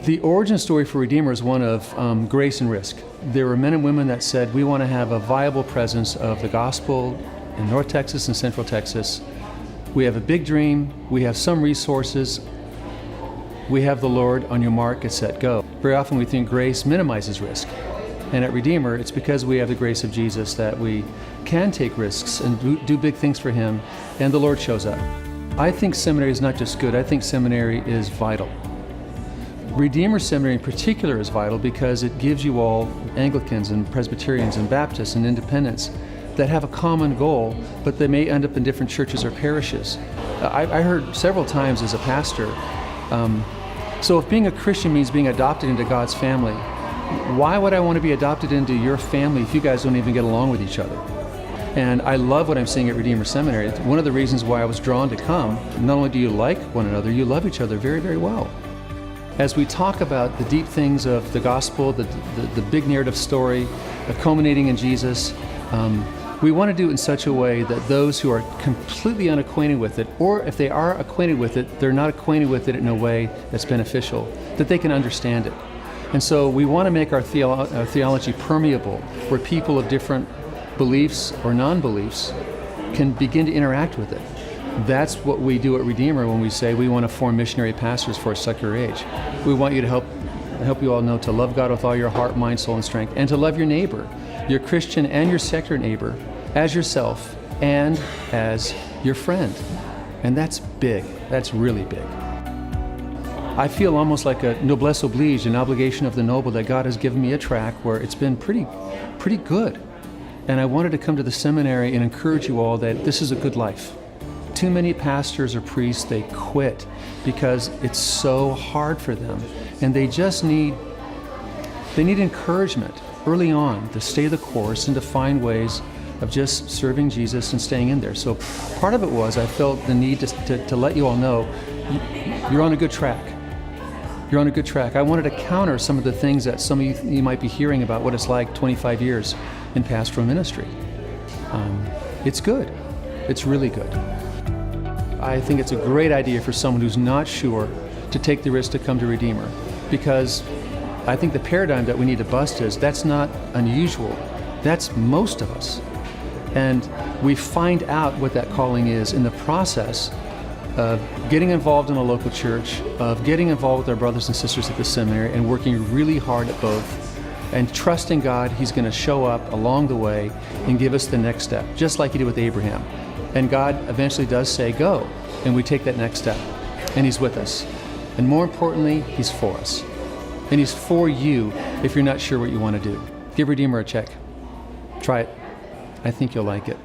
The origin story for Redeemer is one of grace and risk. There were men and women that said, we want to have a viable presence of the gospel in North Texas and Central Texas. We have a big dream, we have some resources, we have the Lord, on your mark, get set, go. Very often we think grace minimizes risk. And at Redeemer, it's because we have the grace of Jesus that we can take risks and do big things for Him, and the Lord shows up. I think seminary is not just good, I think seminary is vital. Redeemer Seminary in particular is vital because it gives you all, Anglicans and Presbyterians and Baptists and Independents, that have a common goal, but they may end up in different churches or parishes. I heard several times as a pastor, so if being a Christian means being adopted into God's family, why would I want to be adopted into your family if you guys don't even get along with each other? And I love what I'm seeing at Redeemer Seminary. It's one of the reasons why I was drawn to come. Not only do you like one another, you love each other very, very well. As we talk about the deep things of the gospel, the big narrative story, culminating in Jesus, we want to do it in such a way that those who are completely unacquainted with it, or if they are acquainted with it, they're not acquainted with it in a way that's beneficial, that they can understand it. And so we want to make our theology permeable, where people of different beliefs or non-beliefs can begin to interact with it. That's what we do at Redeemer when we say we want to form missionary pastors for a secular age. We want you to help you all know to love God with all your heart, mind, soul, and strength, and to love your neighbor, your Christian and your secular neighbor, as yourself and as your friend. And that's big. That's really big. I feel almost like a noblesse oblige, an obligation of the noble, that God has given me a track where it's been pretty good. And I wanted to come to the seminary and encourage you all that this is a good life. Too many pastors or priests, they quit because it's so hard for them. And they just need encouragement early on to stay the course and to find ways of just serving Jesus and staying in there. So part of it was I felt the need to let you all know you're on a good track. You're on a good track. I wanted to counter some of the things that some of you might be hearing about what it's like 25 years in pastoral ministry. It's good. It's really good. I think it's a great idea for someone who's not sure to take the risk to come to Redeemer, because I think the paradigm that we need to bust is that's not unusual. That's most of us. And we find out what that calling is in the process of getting involved in a local church, of getting involved with our brothers and sisters at the seminary and working really hard at both, and trusting God He's going to show up along the way and give us the next step, just like He did with Abraham. And God eventually does say, go, and we take that next step, and He's with us. And more importantly, He's for us. And He's for you if you're not sure what you want to do. Give Redeemer a check. Try it. I think you'll like it.